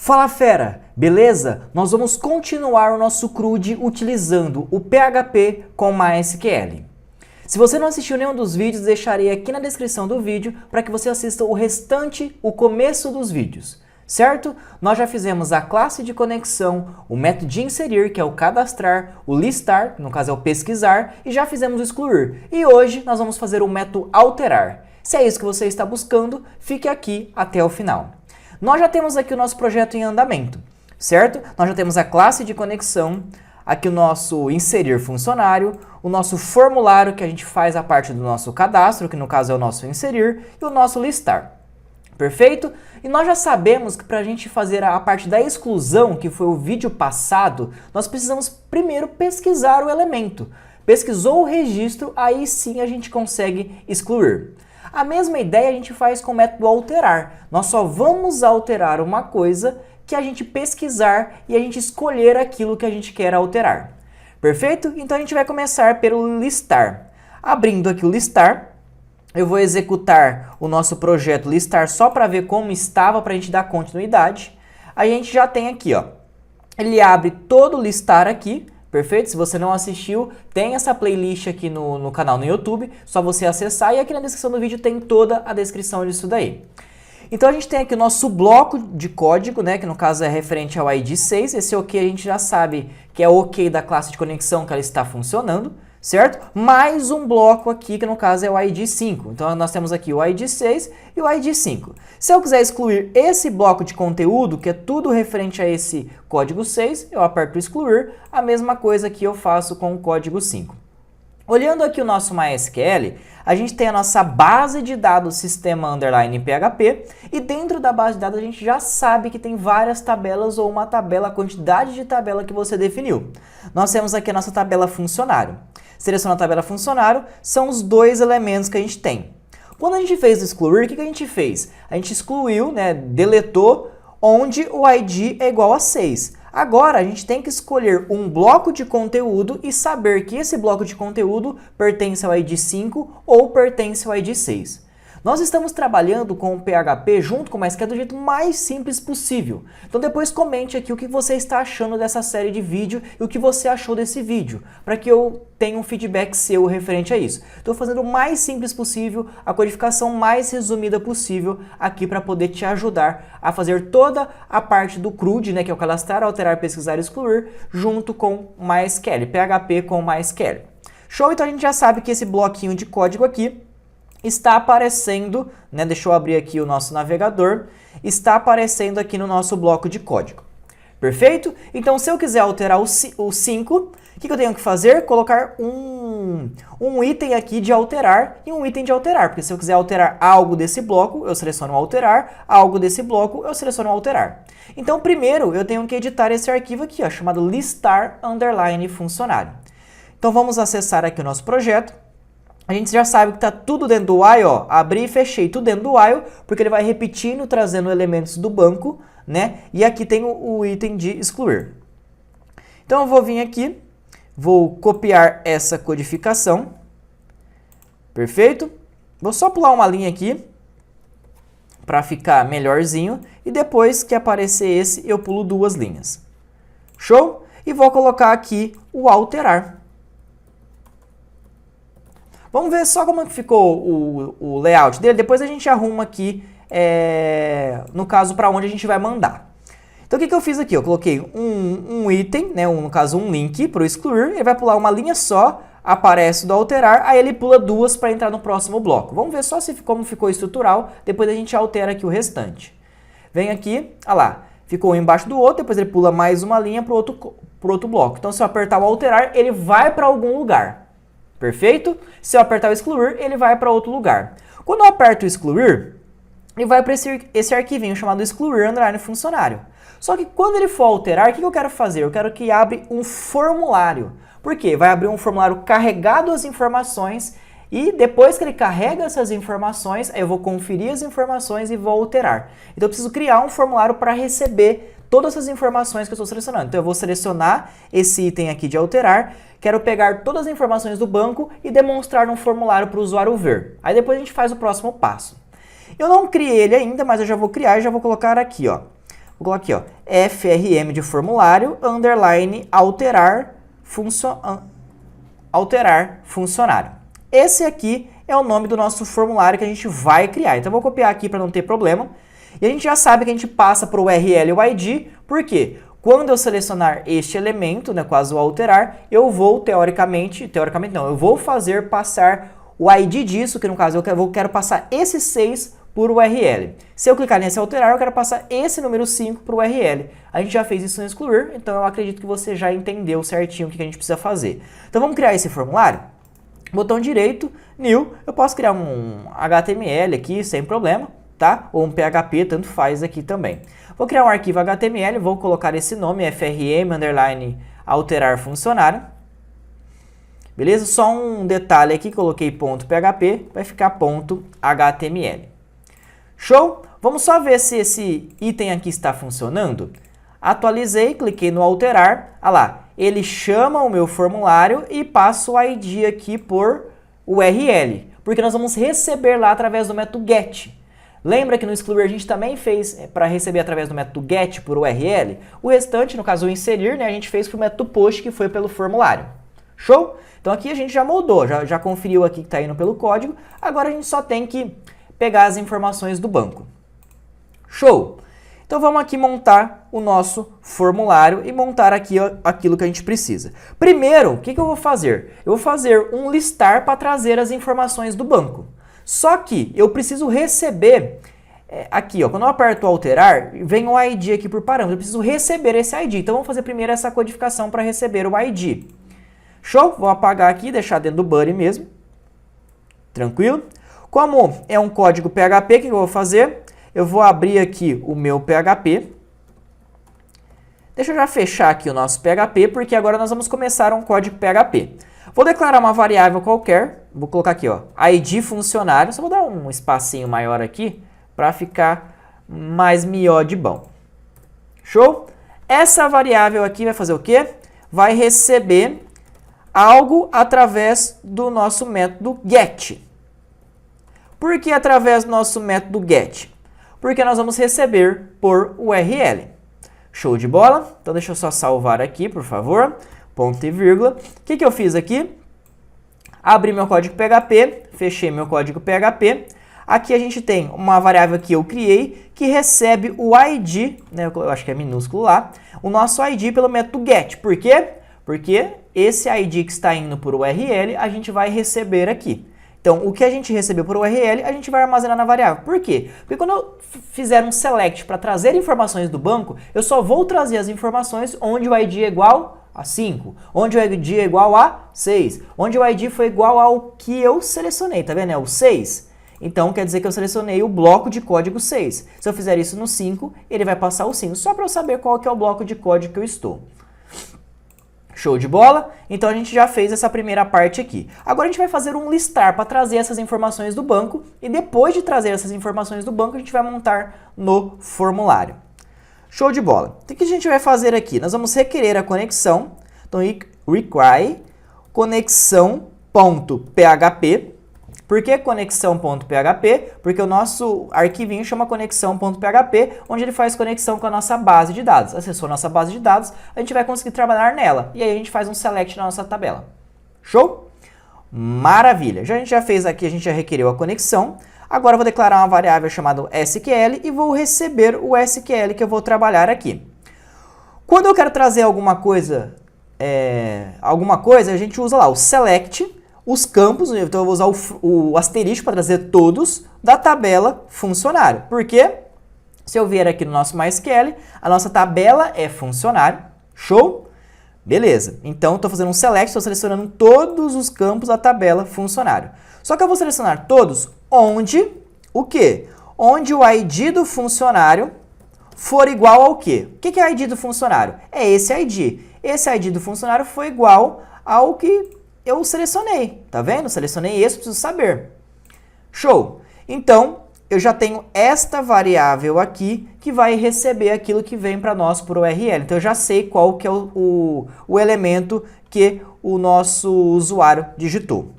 Fala fera, beleza? Nós vamos continuar o nosso CRUD utilizando o PHP com MySQL. Se você não assistiu nenhum dos vídeos, deixarei aqui na descrição do vídeo para que você assista o restante, o começo dos vídeos, certo? Nós já fizemos a classe de conexão, o método de inserir, que é o cadastrar, o listar, que no caso é o pesquisar, e já fizemos o excluir. E hoje nós vamos fazer o método alterar. Se é isso que você está buscando, fique aqui até o final. Nós já temos aqui o nosso projeto em andamento, certo? Nós já temos a classe de conexão, aqui o nosso inserir funcionário, o nosso formulário que a gente faz a parte do nosso cadastro, que no caso é o nosso inserir, e o nosso listar. Perfeito? E nós já sabemos que para a gente fazer a parte da exclusão, que foi o vídeo passado, nós precisamos primeiro pesquisar o elemento. Pesquisou o registro, aí sim a gente consegue excluir. A mesma ideia a gente faz com o método alterar. Nós só vamos alterar uma coisa que a gente pesquisar e a gente escolher aquilo que a gente quer alterar. Perfeito? Então a gente vai começar pelo listar. Abrindo aqui o listar, eu vou executar o nosso projeto listar só para ver como estava, para a gente dar continuidade. A gente já tem aqui, ó, ele abre todo o listar aqui. Perfeito? Se você não assistiu, tem essa playlist aqui no canal no YouTube, só você acessar e aqui na descrição do vídeo tem toda a descrição disso daí. Então a gente tem aqui o nosso bloco de código, né, que no caso é referente ao ID 6, esse OK a gente já sabe que é o OK da classe de conexão que ela está funcionando, certo? Mais um bloco aqui que no caso é o ID 5, então nós temos aqui o ID 6 e o ID 5. Se eu quiser excluir esse bloco de conteúdo, que é tudo referente a esse código 6, eu aperto excluir, a mesma coisa que eu faço com o código 5. Olhando aqui o nosso MySQL, a gente tem a nossa base de dados sistema underline PHP e dentro da base de dados a gente já sabe que tem várias tabelas ou uma tabela, a quantidade de tabela que você definiu. Nós temos aqui a nossa tabela funcionário. Seleciona a tabela funcionário, são os dois elementos que a gente tem. Quando a gente fez o excluir, o que a gente fez? A gente excluiu, né, deletou onde o ID é igual a 6. Agora a gente tem que escolher um bloco de conteúdo e saber que esse bloco de conteúdo pertence ao ID 5 ou pertence ao ID 6. Nós estamos trabalhando com o PHP junto com o MySQL do jeito mais simples possível. Então depois comente aqui o que você está achando dessa série de vídeo e o que você achou desse vídeo, para que eu tenha um feedback seu referente a isso. Estou fazendo o mais simples possível, a codificação mais resumida possível aqui para poder te ajudar a fazer toda a parte do CRUD, né, que é o cadastrar, alterar, pesquisar e excluir, junto com MySQL, PHP com MySQL. Show? Então a gente já sabe que esse bloquinho de código aqui está aparecendo, né, deixa eu abrir aqui o nosso navegador, está aparecendo aqui no nosso bloco de código. Perfeito? Então, se eu quiser alterar o 5, o que eu tenho que fazer? Colocar um item aqui de alterar e um item de alterar, porque se eu quiser alterar algo desse bloco, eu seleciono alterar, algo desse bloco, eu seleciono alterar. Então, primeiro, eu tenho que editar esse arquivo aqui, ó, chamado listar underline funcionário. Então, vamos acessar aqui o nosso projeto. A gente já sabe que está tudo dentro do while, ó, abri e fechei tudo dentro do while, porque ele vai repetindo, trazendo elementos do banco, né? E aqui tem o item de excluir. Então eu vou vir aqui, vou copiar essa codificação. Perfeito? Vou só pular uma linha aqui, para ficar melhorzinho, e depois que aparecer esse, eu pulo duas linhas. Show? E vou colocar aqui o alterar. Vamos ver só como ficou o layout dele, depois a gente arruma aqui, no caso, para onde a gente vai mandar. Então o que eu fiz aqui? Eu coloquei um item, né, no caso um link para o excluir, ele vai pular uma linha só, aparece do alterar, aí ele pula duas para entrar no próximo bloco. Vamos ver só como ficou estrutural, depois a gente altera aqui o restante. Vem aqui, olha lá, ficou um embaixo do outro, depois ele pula mais uma linha para o outro bloco. Então se eu apertar o alterar, ele vai para algum lugar. Perfeito? Se eu apertar o excluir, ele vai para outro lugar. Quando eu aperto o excluir, ele vai para esse arquivinho chamado excluir underline funcionário. Só que quando ele for alterar, o que eu quero fazer? Eu quero que abra um formulário. Por quê? Vai abrir um formulário carregado as informações e depois que ele carrega essas informações, eu vou conferir as informações e vou alterar. Então eu preciso criar um formulário para receber todas essas informações que eu estou selecionando. Então eu vou selecionar esse item aqui de alterar, quero pegar todas as informações do banco e demonstrar num formulário para o usuário ver. Aí depois a gente faz o próximo passo. Eu não criei ele ainda, mas eu já vou criar e já vou colocar aqui, ó. Vou colocar aqui, ó, FRM de formulário, underline, alterar funcionário. Esse aqui é o nome do nosso formulário que a gente vai criar. Então, eu vou copiar aqui para não ter problema. E a gente já sabe que a gente passa para o URL e o ID, por quê? Quando eu selecionar este elemento, né, quase o alterar, eu vou, teoricamente não, eu vou fazer passar o ID disso, que no caso eu quero passar esse 6 por URL. Se eu clicar nesse alterar, eu quero passar esse número 5 para o URL. A gente já fez isso no excluir, então eu acredito que você já entendeu certinho o que a gente precisa fazer. Então vamos criar esse formulário? Botão direito, New, eu posso criar um HTML aqui sem problema, tá? Ou um PHP, tanto faz aqui também. Vou criar um arquivo HTML, vou colocar esse nome, FRM, underline, alterar funcionário. Beleza? Só um detalhe aqui, coloquei ponto .php, vai ficar ponto .html. Show? Vamos só ver se esse item aqui está funcionando. Atualizei, cliquei no alterar, olha lá, ele chama o meu formulário e passa o ID aqui por URL, porque nós vamos receber lá através do método get. Lembra que no excluir a gente também fez para receber através do método get por URL? O restante, no caso o inserir, né, a gente fez para o método post, que foi pelo formulário. Show? Então aqui a gente já moldou, já conferiu aqui que está indo pelo código, agora a gente só tem que pegar as informações do banco. Show! Então vamos aqui montar o nosso formulário e montar aqui aquilo que a gente precisa. Primeiro, o que eu vou fazer? Eu vou fazer um listar para trazer as informações do banco. Só que eu preciso receber, aqui, ó, quando eu aperto alterar, vem o ID aqui por parâmetro. Eu preciso receber esse ID. Então vamos fazer primeiro essa codificação para receber o ID. Show? Vou apagar aqui, deixar dentro do body mesmo. Tranquilo? Como é um código PHP, o que eu vou fazer? Eu vou abrir aqui o meu PHP. Deixa eu já fechar aqui o nosso PHP, porque agora nós vamos começar um código PHP. Vou declarar uma variável qualquer, vou colocar aqui, ó, ID funcionário, só vou dar um espacinho maior aqui, para ficar mais melhor de bom. Show? Essa variável aqui vai fazer o quê? Vai receber algo através do nosso método get. Por que através do nosso método get? Porque nós vamos receber por URL. Show de bola? Então deixa eu só salvar aqui, por favor. Ponto e vírgula. O que eu fiz aqui? Abri meu código PHP, fechei meu código PHP. Aqui a gente tem uma variável que eu criei que recebe o ID, né, eu acho que é minúsculo lá, o nosso ID pelo método get. Por quê? Porque esse ID que está indo por URL, a gente vai receber aqui. Então, o que a gente recebeu por URL, a gente vai armazenar na variável. Por quê? Porque quando eu fizer um select para trazer informações do banco, eu só vou trazer as informações onde o ID é igual a 5, onde o ID é igual a 6, onde o ID foi igual ao que eu selecionei, tá vendo? É o 6. Então, quer dizer que eu selecionei o bloco de código 6. Se eu fizer isso no 5, ele vai passar o 5, só para eu saber qual que é o bloco de código que eu estou. Show de bola? Então a gente já fez essa primeira parte aqui. Agora a gente vai fazer um listar para trazer essas informações do banco e depois de trazer essas informações do banco a gente vai montar no formulário. Show de bola. Então o que a gente vai fazer aqui? Nós vamos requerer a conexão. Então require conexão.php. Por que conexão.php? Porque o nosso arquivinho chama conexão.php, onde ele faz conexão com a nossa base de dados. Acessou a nossa base de dados, a gente vai conseguir trabalhar nela. E aí a gente faz um select na nossa tabela. Show? Maravilha! A gente já fez aqui, a gente já requeriu a conexão. Agora eu vou declarar uma variável chamada SQL e vou receber o SQL que eu vou trabalhar aqui. Quando eu quero trazer alguma coisa, a gente usa lá o select, os campos, então eu vou usar o asterisco para trazer todos da tabela funcionário. Por quê? Se eu vier aqui no nosso MySQL, a nossa tabela é funcionário. Show? Beleza. Então, estou fazendo um select, estou selecionando todos os campos da tabela funcionário. Só que eu vou selecionar todos onde o quê? Onde o ID do funcionário for igual ao quê? O que é ID do funcionário? É esse ID. Esse ID do funcionário foi igual ao que eu selecionei, tá vendo? Selecionei esse, preciso saber. Show! Então, eu já tenho esta variável aqui que vai receber aquilo que vem para nós por URL. Então, eu já sei qual que é o elemento que o nosso usuário digitou.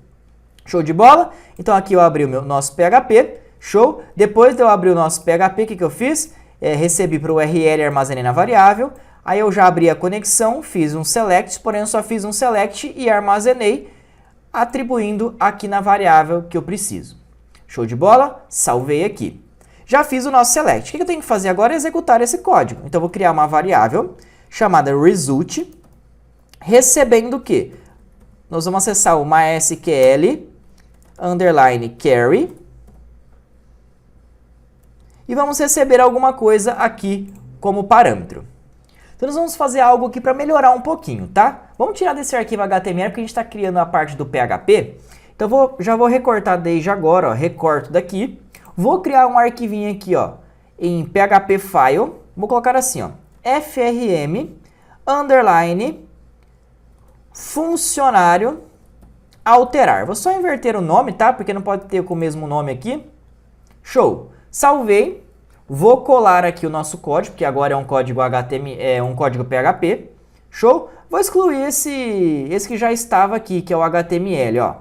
Show de bola? Então, aqui eu abri o nosso PHP. Show! Depois de eu abrir o nosso PHP, o que eu fiz? recebi para o URL e armazenei na variável. Aí eu já abri a conexão, fiz um select, porém eu só fiz um select e armazenei, atribuindo aqui na variável que eu preciso. Show de bola? Salvei aqui. Já fiz o nosso select. O que eu tenho que fazer agora é executar esse código. Então eu vou criar uma variável chamada result, recebendo o quê? Nós vamos acessar o MySQL underline query e vamos receber alguma coisa aqui como parâmetro. Então nós vamos fazer algo aqui para melhorar um pouquinho, tá? Vamos tirar desse arquivo HTML porque a gente está criando a parte do PHP. Então já vou recortar desde agora, ó, recorto daqui. Vou criar um arquivinho aqui, ó, em PHP file. Vou colocar assim, ó, frm underline funcionário alterar. Vou só inverter o nome, tá? Porque não pode ter com o mesmo nome aqui. Show. Salvei. Vou colar aqui o nosso código, porque agora é um código HTML, um código PHP. Show? Vou excluir esse que já estava aqui, que é o HTML, ó.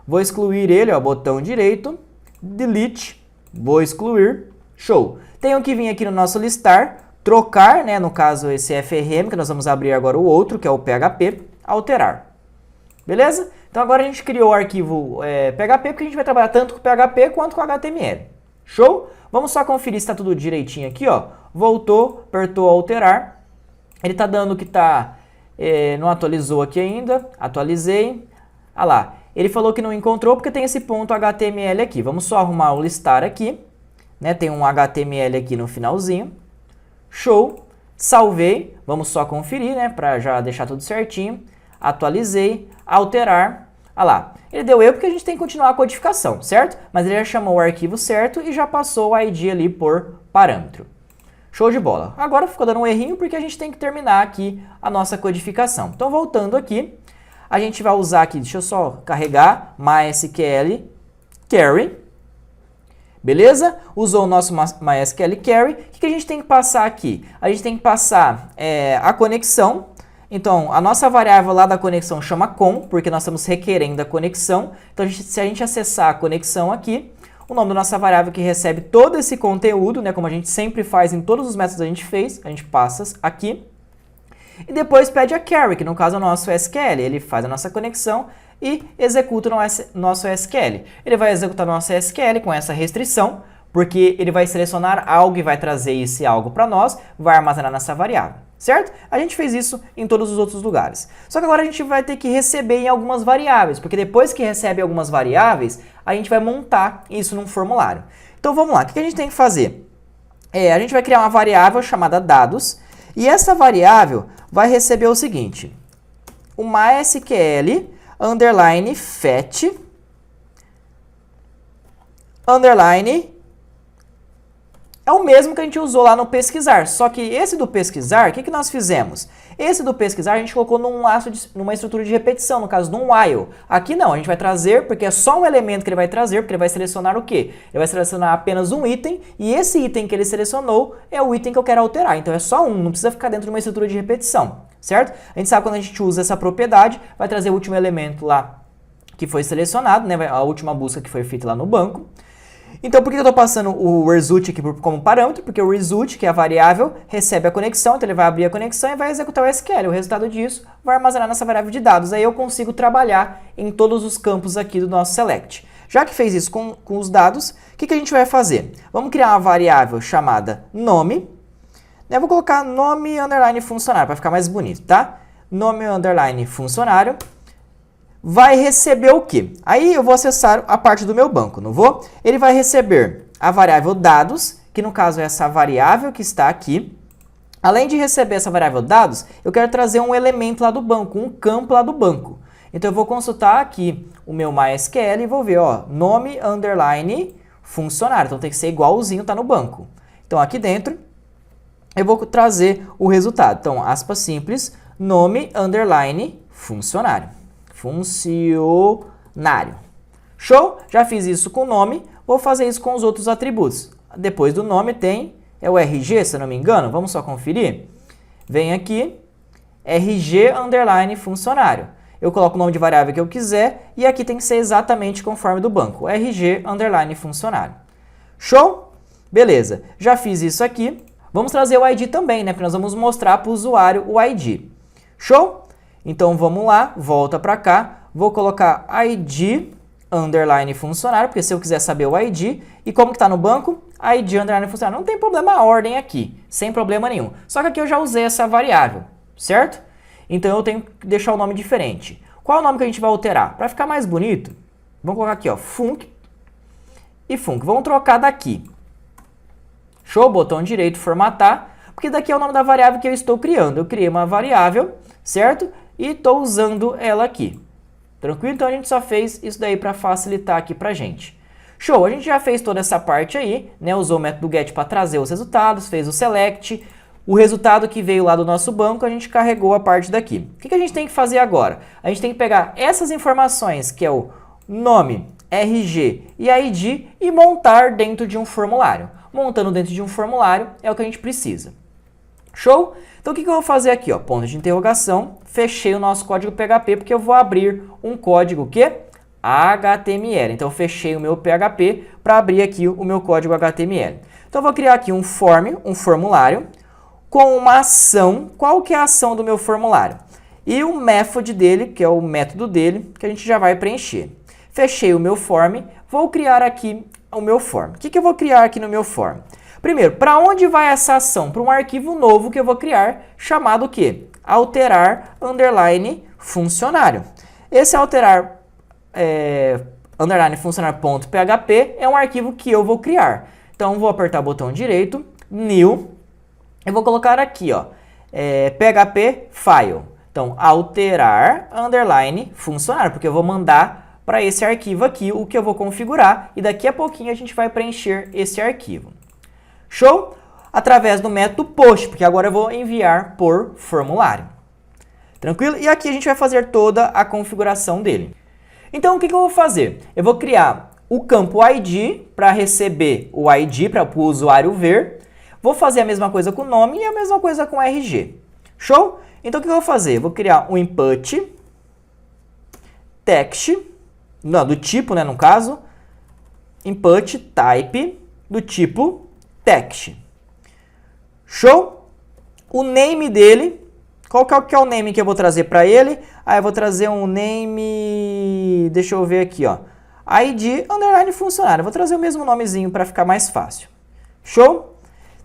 Vou excluir ele, ó, botão direito, delete, vou excluir. Show. Tenho que vir aqui no nosso listar, trocar, né, no caso esse frm, que nós vamos abrir agora o outro, que é o PHP, alterar. Beleza? Então agora a gente criou o arquivo PHP, porque a gente vai trabalhar tanto com PHP quanto com HTML. Show? Vamos só conferir se está tudo direitinho aqui, ó. Voltou, apertou alterar. Ele está dando que não atualizou aqui ainda. Atualizei. Ah lá. Ele falou que não encontrou porque tem esse ponto HTML aqui. Vamos só arrumar o listar aqui. Né? Tem um HTML aqui no finalzinho. Show. Salvei. Vamos só conferir, né? Para já deixar tudo certinho. Atualizei. Alterar. Ah lá. Ele deu erro porque a gente tem que continuar a codificação, certo? Mas ele já chamou o arquivo certo e já passou o ID ali por parâmetro. Show de bola. Agora ficou dando um errinho porque a gente tem que terminar aqui a nossa codificação. Então, voltando aqui, a gente vai usar aqui, deixa eu só carregar, MySQL query. Beleza? Usou o nosso MySQL query. O que a gente tem que passar aqui? A gente tem que passar a conexão. Então, a nossa variável lá da conexão chama com, porque nós estamos requerendo a conexão. Então, se a gente acessar a conexão aqui, o nome da nossa variável que recebe todo esse conteúdo, né, como a gente sempre faz em todos os métodos que a gente fez, a gente passa aqui. E depois pede a query, que no caso é o nosso SQL. Ele faz a nossa conexão e executa o nosso SQL. Ele vai executar o nosso SQL com essa restrição, porque ele vai selecionar algo e vai trazer esse algo para nós, vai armazenar nessa variável. Certo? A gente fez isso em todos os outros lugares. Só que agora a gente vai ter que receber em algumas variáveis, porque depois que recebe algumas variáveis, a gente vai montar isso num formulário. Então vamos lá, o que a gente tem que fazer? A gente vai criar uma variável chamada dados, e essa variável vai receber o seguinte, o MySQL underline fetch underline é o mesmo que a gente usou lá no pesquisar, só que esse do pesquisar, o que nós fizemos? Esse do pesquisar a gente colocou numa estrutura de repetição, no caso de um while. Aqui não, a gente vai trazer, porque é só um elemento que ele vai trazer, porque ele vai selecionar o quê? Ele vai selecionar apenas um item, e esse item que ele selecionou é o item que eu quero alterar. Então é só um, não precisa ficar dentro de uma estrutura de repetição, certo? A gente sabe quando a gente usa essa propriedade, vai trazer o último elemento lá que foi selecionado, né? A última busca que foi feita lá no banco. Então, por que eu estou passando o result aqui como parâmetro? Porque o result, que é a variável, recebe a conexão, então ele vai abrir a conexão e vai executar o SQL. O resultado disso vai armazenar nessa variável de dados. Aí eu consigo trabalhar em todos os campos aqui do nosso select. Já que fez isso com os dados, o que a gente vai fazer? Vamos criar uma variável chamada nome. Eu vou colocar nome underline funcionário, para ficar mais bonito, tá? Nome underline funcionário. Vai receber o quê? Aí eu vou acessar a parte do meu banco, não vou? Ele vai receber a variável dados, que no caso é essa variável que está aqui. Além de receber essa variável dados, eu quero trazer um elemento lá do banco, um campo lá do banco. Então eu vou consultar aqui o meu MySQL e vou ver, ó, nome underline funcionário. Então tem que ser igualzinho, tá no banco. Então aqui dentro eu vou trazer o resultado. Então, aspas simples, nome underline funcionário. Funcionário. Show? Já fiz isso com o nome, vou fazer isso com os outros atributos. Depois do nome tem, é o RG, se eu não me engano, vamos só conferir. Vem aqui, RG underline funcionário. Eu coloco o nome de variável que eu quiser e aqui tem que ser exatamente conforme do banco, RG underline funcionário. Show? Beleza, já fiz isso aqui. Vamos trazer o ID também, né? Porque nós vamos mostrar para o usuário o ID. Show? Então vamos lá, volta para cá. Vou colocar ID underline funcionário, porque se eu quiser saber o ID, e como que está no banco, ID underline funcionário. Não tem problema a ordem aqui, sem problema nenhum. Só que aqui eu já usei essa variável, certo? Então eu tenho que deixar o nome diferente. Qual é o nome que a gente vai alterar? Para ficar mais bonito, vamos colocar aqui, ó, func e func. Vamos trocar daqui. Show? Botão direito, formatar, porque daqui é o nome da variável que eu estou criando. Eu criei uma variável, certo? E estou usando ela aqui. Tranquilo? Então a gente só fez isso daí para facilitar aqui pra gente. Show! A gente já fez toda essa parte aí, né? Usou o método get para trazer os resultados, fez o select. O resultado que veio lá do nosso banco, a gente carregou a parte daqui. O que a gente tem que fazer agora? A gente tem que pegar essas informações, que é o nome, RG e ID, e montar dentro de um formulário. Montando dentro de um formulário é o que a gente precisa. Show? Então o que eu vou fazer aqui? Ó, ponto de interrogação, fechei o nosso código PHP, porque eu vou abrir um código que? HTML. Então eu fechei o meu PHP para abrir aqui o meu código HTML. Então eu vou criar aqui um form, um formulário, com uma ação. Qual que é a ação do meu formulário? E o method dele, que é o método dele, que a gente já vai preencher. Fechei o meu form, vou criar aqui o meu form. O que eu vou criar aqui no meu form? Primeiro, para onde vai essa ação? Para um arquivo novo que eu vou criar, chamado o quê? Alterar underline funcionário. Esse alterar underline funcionário.php é um arquivo que eu vou criar. Então, vou apertar o botão direito, new, eu vou colocar aqui, ó, php file. Então, alterar underline funcionário, porque eu vou mandar para esse arquivo aqui o que eu vou configurar e daqui a pouquinho a gente vai preencher esse arquivo. Show? Através do método post, porque agora eu vou enviar por formulário. Tranquilo? E aqui a gente vai fazer toda a configuração dele. Então, o que eu vou fazer? Eu vou criar o campo ID para receber o ID para o usuário ver. Vou fazer a mesma coisa com o nome e a mesma coisa com o RG. Show? Então, o que eu vou fazer? Eu vou criar um input text, não, do tipo, né, no caso, input type do tipo text. Show? O name dele, qual que é o name que eu vou trazer para ele? Eu vou trazer um name, deixa eu ver aqui, ó, ID underline funcionário. Eu vou trazer o mesmo nomezinho para ficar mais fácil. Show?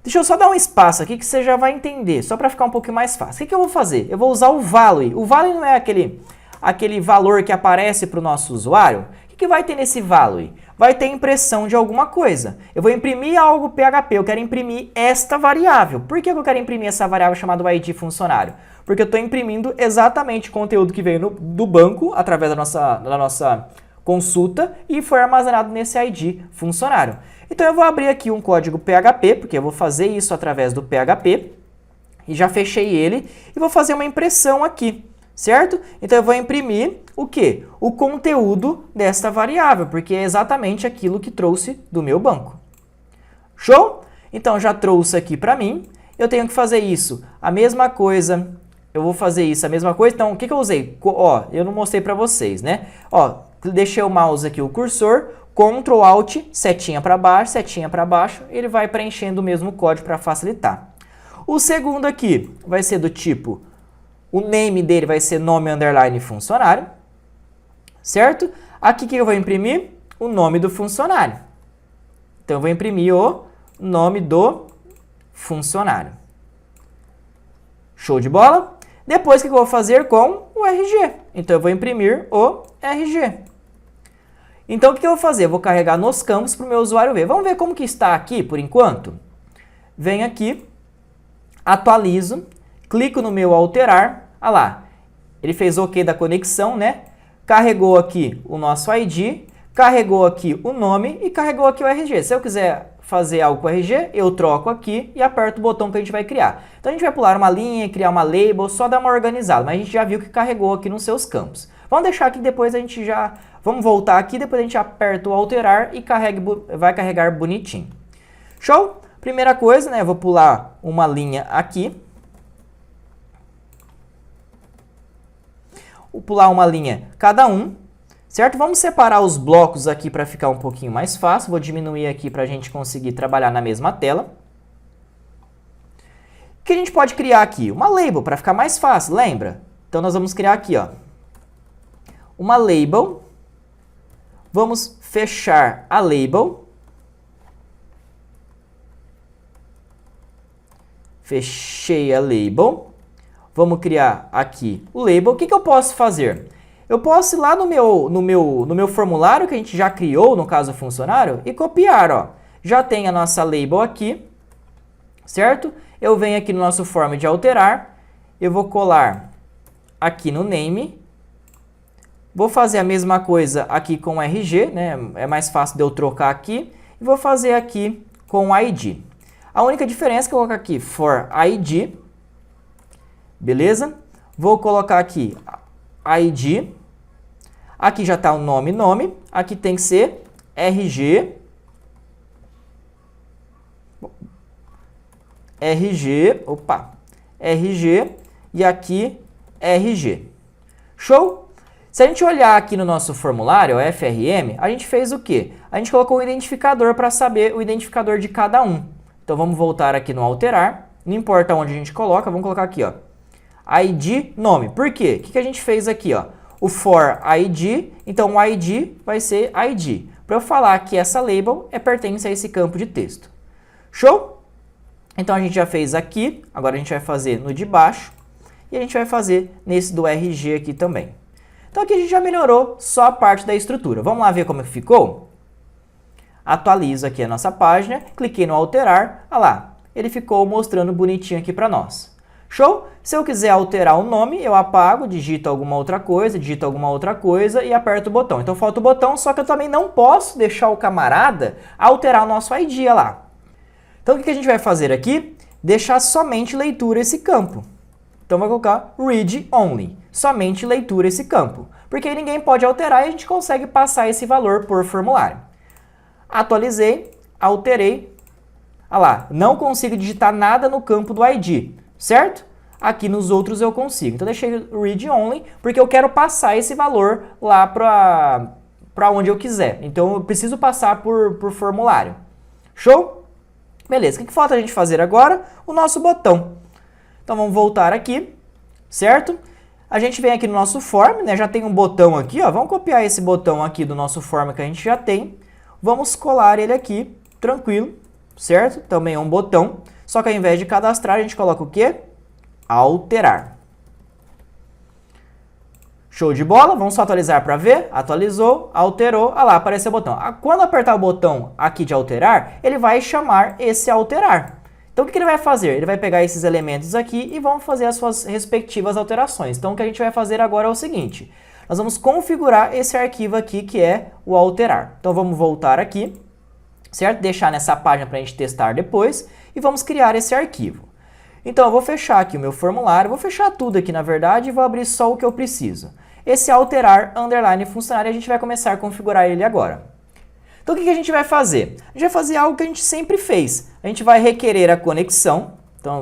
Deixa eu só dar um espaço aqui que você já vai entender, só para ficar um pouquinho mais fácil. O que eu vou fazer? Eu vou usar o value. O value não é aquele valor que aparece para o nosso usuário. O que vai ter nesse value? Vai ter impressão de alguma coisa. Eu vou imprimir algo PHP, eu quero imprimir esta variável. Por que eu quero imprimir essa variável chamada ID funcionário? Porque eu estou imprimindo exatamente o conteúdo que veio do banco, através da nossa consulta, e foi armazenado nesse ID funcionário. Então eu vou abrir aqui um código PHP, porque eu vou fazer isso através do PHP, e já fechei ele, e vou fazer uma impressão aqui. Certo? Então eu vou imprimir o quê? O conteúdo desta variável, porque é exatamente aquilo que trouxe do meu banco. Show? Então já trouxe aqui para mim. Eu tenho que fazer isso, a mesma coisa. Eu vou fazer isso, a mesma coisa. Então o que eu usei? Ó, eu não mostrei para vocês, né? Ó, deixei o mouse aqui, o cursor, Ctrl Alt, setinha para baixo, ele vai preenchendo o mesmo código para facilitar. O segundo aqui vai ser do tipo, o name dele vai ser nome underline funcionário, certo? Aqui que eu vou imprimir o nome do funcionário. Então eu vou imprimir o nome do funcionário. Show de bola? Depois o que eu vou fazer com o RG? Então eu vou imprimir o RG. Então o que eu vou fazer? Eu vou carregar nos campos para o meu usuário ver. Vamos ver como que está aqui por enquanto? Venho aqui, atualizo, clico no meu alterar. Olha lá, ele fez OK da conexão, né? Carregou aqui o nosso ID, carregou aqui o nome e carregou aqui o RG. Se eu quiser fazer algo com o RG, eu troco aqui e aperto o botão que a gente vai criar. Então a gente vai pular uma linha, criar uma label, só dar uma organizada, mas a gente já viu que carregou aqui nos seus campos. Vamos deixar aqui, depois a gente já... Vamos voltar aqui, depois a gente aperta o alterar e vai carregar bonitinho. Show? Primeira coisa, né? Eu vou pular uma linha aqui. Vou pular uma linha cada um, certo? Vamos separar os blocos aqui para ficar um pouquinho mais fácil. Vou diminuir aqui para a gente conseguir trabalhar na mesma tela. O que a gente pode criar aqui? Uma label, para ficar mais fácil, lembra? Então, nós vamos criar aqui, ó, uma label. Vamos fechar a label. Fechei a label. Vamos criar aqui o label. O que eu posso fazer? Eu posso ir lá no meu formulário que a gente já criou, no caso funcionário, e copiar, ó. Já tem a nossa label aqui, certo? Eu venho aqui no nosso form de alterar, eu vou colar aqui no name, vou fazer a mesma coisa aqui com o RG, né? É mais fácil de eu trocar aqui, e vou fazer aqui com o ID. A única diferença é que eu vou colocar aqui for ID, beleza? Vou colocar aqui ID, aqui já está o nome, aqui tem que ser RG, RG e aqui RG. Show? Se a gente olhar aqui no nosso formulário, o FRM, a gente fez o quê? A gente colocou o identificador para saber o identificador de cada um. Então vamos voltar aqui no alterar, não importa onde a gente coloca, vamos colocar aqui, ó, ID, nome. Por quê? O que a gente fez aqui, ó? O for ID, então o ID vai ser ID, para eu falar que essa label pertence a esse campo de texto. Show? Então a gente já fez aqui, agora a gente vai fazer no de baixo e a gente vai fazer nesse do RG aqui também. Então aqui a gente já melhorou só a parte da estrutura. Vamos lá ver como ficou? Atualizo aqui a nossa página, cliquei no alterar, olha lá, ele ficou mostrando bonitinho aqui para nós. Show? Se eu quiser alterar o nome, eu apago, digito alguma outra coisa e aperto o botão. Então falta o botão, só que eu também não posso deixar o camarada alterar o nosso ID, olha lá. Então, o que a gente vai fazer aqui? Deixar somente leitura esse campo. Então, vai colocar read only, somente leitura esse campo. Porque aí ninguém pode alterar e a gente consegue passar esse valor por formulário. Atualizei, alterei. Olha lá, não consigo digitar nada no campo do ID, certo? Aqui nos outros eu consigo. Então, deixei read only, porque eu quero passar esse valor lá para onde eu quiser. Então, eu preciso passar por formulário. Show? Beleza, o que falta a gente fazer agora? O nosso botão. Então vamos voltar aqui, certo? A gente vem aqui no nosso form, né? Já tem um botão aqui, ó. Vamos copiar esse botão aqui do nosso form que a gente já tem. Vamos colar ele aqui, tranquilo, certo? Também é um botão, só que ao invés de cadastrar, a gente coloca o quê? Alterar. Show de bola, vamos só atualizar para ver, atualizou, alterou, olha lá, apareceu o botão. Quando apertar o botão aqui de alterar, ele vai chamar esse alterar. Então o que ele vai fazer? Ele vai pegar esses elementos aqui e vamos fazer as suas respectivas alterações. Então o que a gente vai fazer agora é o seguinte, nós vamos configurar esse arquivo aqui que é o alterar. Então vamos voltar aqui, certo? Deixar nessa página para a gente testar depois e vamos criar esse arquivo. Então eu vou fechar aqui o meu formulário, vou fechar tudo aqui na verdade e vou abrir só o que eu preciso. Esse alterar underline funcionário, a gente vai começar a configurar ele agora. Então, o que a gente vai fazer? A gente vai fazer algo que a gente sempre fez. A gente vai requerer a conexão. Então,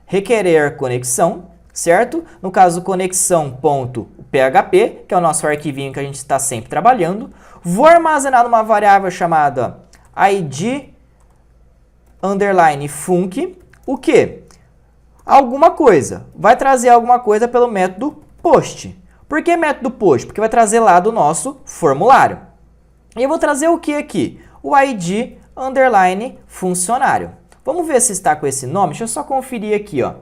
requerer conexão, certo? No caso, conexão.php, que é o nosso arquivinho que a gente está sempre trabalhando. Vou armazenar numa variável chamada id underline func. O quê? Alguma coisa. Vai trazer alguma coisa pelo método post. Por que método post? Porque vai trazer lá do nosso formulário. E eu vou trazer o que aqui? O ID underline funcionário. Vamos ver se está com esse nome. Deixa eu só conferir aqui, ó.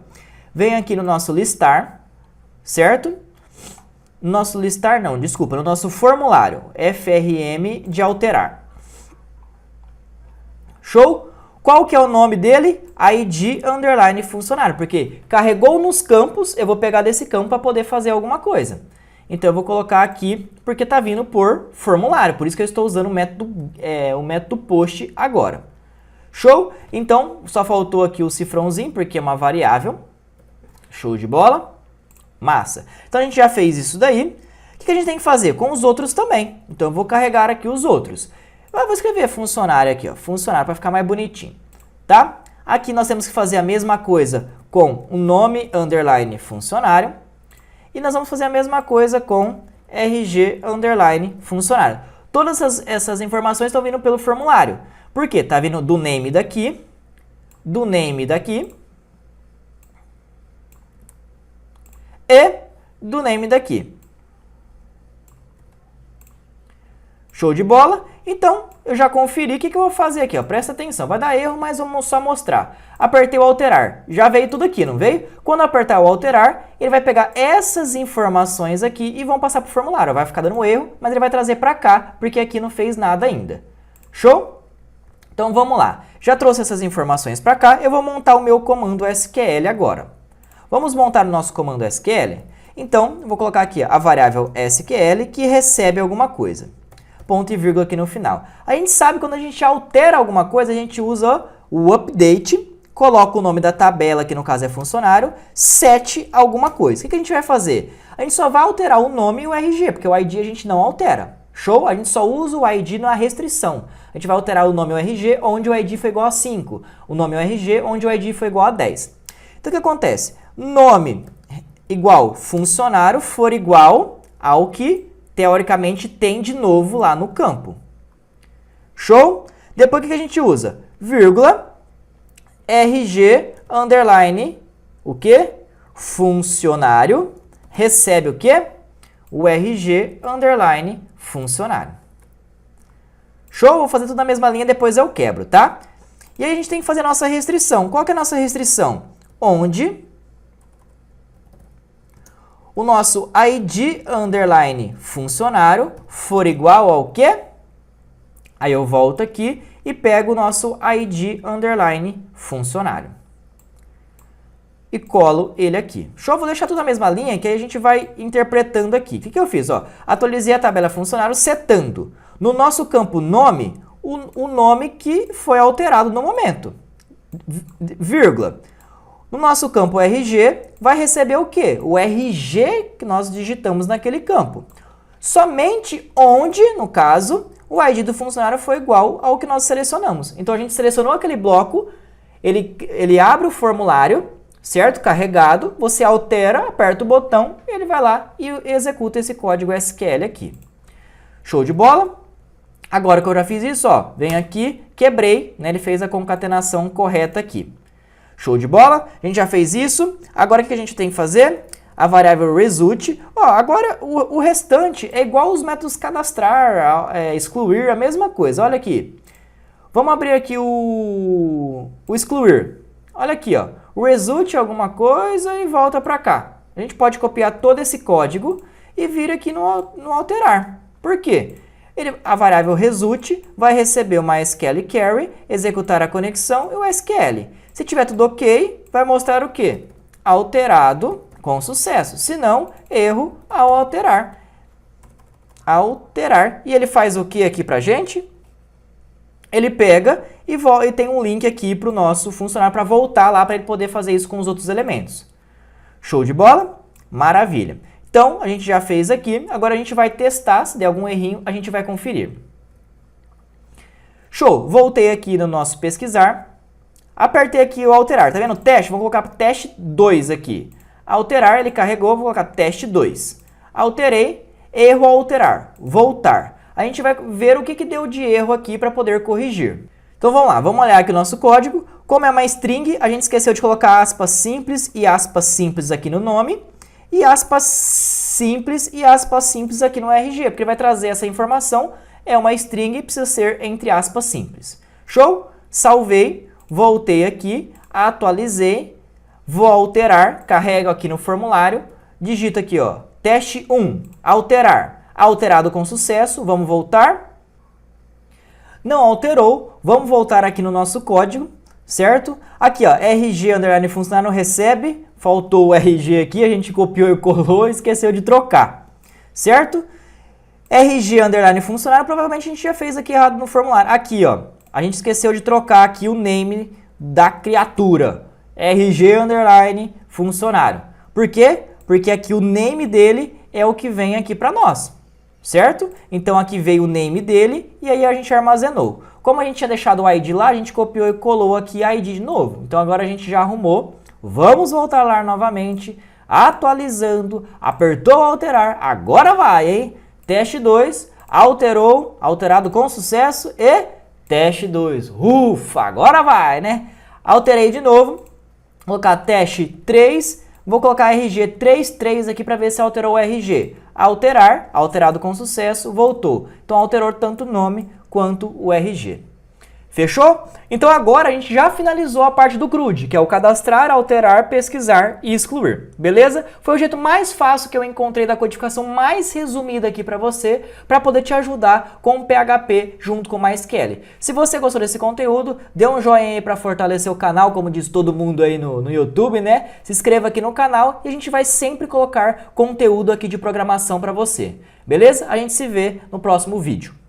Vem aqui no nosso listar, certo? No nosso listar não, desculpa, no nosso formulário, FRM de alterar. Show? Qual que é o nome dele? ID underline funcionário, porque carregou nos campos, eu vou pegar desse campo para poder fazer alguma coisa. Então eu vou colocar aqui, porque está vindo por formulário, por isso que eu estou usando o método post agora. Show? Então, só faltou aqui o cifrãozinho, porque é uma variável. Show de bola? Massa. Então a gente já fez isso daí. O que a gente tem que fazer? Com os outros também. Então eu vou carregar aqui os outros. Eu vou escrever funcionário aqui, ó, funcionário, para ficar mais bonitinho, tá? Aqui nós temos que fazer a mesma coisa com o nome underline funcionário. E nós vamos fazer a mesma coisa com RG underline funcionário. Todas essas informações estão vindo pelo formulário. Por quê? Está vindo do name daqui, e do name daqui. Show de bola? Então, eu já conferi. O que eu vou fazer aqui? Ó? Presta atenção, vai dar erro, mas vamos só mostrar. Apertei o alterar. Já veio tudo aqui, não veio? Quando eu apertar o alterar, ele vai pegar essas informações aqui e vão passar para o formulário. Vai ficar dando erro, mas ele vai trazer para cá, porque aqui não fez nada ainda. Show? Então, vamos lá. Já trouxe essas informações para cá, eu vou montar o meu comando SQL agora. Vamos montar o nosso comando SQL? Então, eu vou colocar aqui a variável SQL que recebe alguma coisa. Ponto e vírgula aqui no final. A gente sabe que quando a gente altera alguma coisa, a gente usa o update, coloca o nome da tabela, que no caso é funcionário, set alguma coisa. O que a gente vai fazer? A gente só vai alterar o nome e o RG, porque o ID a gente não altera. Show? A gente só usa o ID na restrição. A gente vai alterar o nome e o RG onde o ID foi igual a 5. O nome e o RG onde o ID foi igual a 10. Então o que acontece? Nome igual funcionário for igual ao que teoricamente tem de novo lá no campo. Show? Depois o que a gente usa? Vírgula, RG, underline, o quê? Funcionário, recebe o quê? O RG, underline, funcionário. Show? Vou fazer tudo na mesma linha, depois eu quebro, tá? E aí a gente tem que fazer a nossa restrição. Qual que é a nossa restrição? Onde o nosso ID underline funcionário for igual ao quê? Aí eu volto aqui e pego o nosso ID underline funcionário. E colo ele aqui. Show? Vou deixar tudo na mesma linha que aí a gente vai interpretando aqui. O que eu fiz? Ó, atualizei a tabela funcionário setando no nosso campo nome o nome que foi alterado no momento. Vírgula. No nosso campo RG, vai receber o quê? O RG que nós digitamos naquele campo. Somente onde, no caso, o ID do funcionário foi igual ao que nós selecionamos. Então, a gente selecionou aquele bloco, ele abre o formulário, certo? Carregado, você altera, aperta o botão, e ele vai lá e executa esse código SQL aqui. Show de bola? Agora que eu já fiz isso, ó, venho aqui, quebrei, né? Ele fez a concatenação correta aqui. Show de bola? A gente já fez isso. Agora o que a gente tem que fazer? A variável result. Ó, agora o restante é igual os métodos cadastrar, excluir, a mesma coisa. Olha aqui. Vamos abrir aqui o excluir. Olha aqui, ó. O result é alguma coisa e volta para cá. A gente pode copiar todo esse código e vir aqui no alterar. Por quê? A variável result vai receber o MySQL query, executar a conexão e o SQL. Se tiver tudo ok, vai mostrar o quê? Alterado com sucesso. Se não, erro ao alterar. Alterar. E ele faz o que aqui pra gente? Ele pega e tem um link aqui para o nosso funcionário para voltar lá para ele poder fazer isso com os outros elementos. Show de bola? Maravilha. Então, a gente já fez aqui. Agora a gente vai testar. Se der algum errinho, a gente vai conferir. Show. Voltei aqui no nosso pesquisar. Apertei aqui o alterar, tá vendo? Teste, vou colocar teste 2 aqui. Alterar, ele carregou, vou colocar teste 2. Alterei, erro ao alterar, voltar. A gente vai ver o que deu de erro aqui para poder corrigir. Então vamos lá, vamos olhar aqui o nosso código. Como é uma string, a gente esqueceu de colocar aspas simples e aspas simples aqui no nome. E aspas simples e aspas simples aqui no RG, porque ele vai trazer essa informação. É uma string e precisa ser entre aspas simples. Show? Salvei. Voltei aqui, atualizei, vou alterar, carrego aqui no formulário, digito aqui, ó, teste 1, alterar, alterado com sucesso, vamos voltar. Não alterou, vamos voltar aqui no nosso código, certo? Aqui, ó, RG underline funcionário recebe, faltou o RG aqui, a gente copiou e colou e esqueceu de trocar, certo? RG underline funcionário, provavelmente a gente já fez aqui errado no formulário. Aqui, ó. A gente esqueceu de trocar aqui o name da criatura. RG underline funcionário. Por quê? Porque aqui o name dele é o que vem aqui para nós. Certo? Então aqui veio o name dele e aí a gente armazenou. Como a gente tinha deixado o ID lá, a gente copiou e colou aqui a ID de novo. Então agora a gente já arrumou. Vamos voltar lá novamente. Atualizando. Apertou alterar. Agora vai, hein? Teste 2. Alterou. Alterado com sucesso e... Teste 2. Ufa, agora vai, né? Alterei de novo. Vou colocar teste 3. Vou colocar RG33 aqui para ver se alterou o RG. Alterar, alterado com sucesso, voltou. Então alterou tanto o nome quanto o RG. Fechou? Então agora a gente já finalizou a parte do CRUD, que é o cadastrar, alterar, pesquisar e excluir. Beleza? Foi o jeito mais fácil que eu encontrei da codificação mais resumida aqui para você, para poder te ajudar com o PHP junto com o MySQL. Se você gostou desse conteúdo, dê um joinha aí para fortalecer o canal, como diz todo mundo aí no YouTube, né? Se inscreva aqui no canal e a gente vai sempre colocar conteúdo aqui de programação para você. Beleza? A gente se vê no próximo vídeo.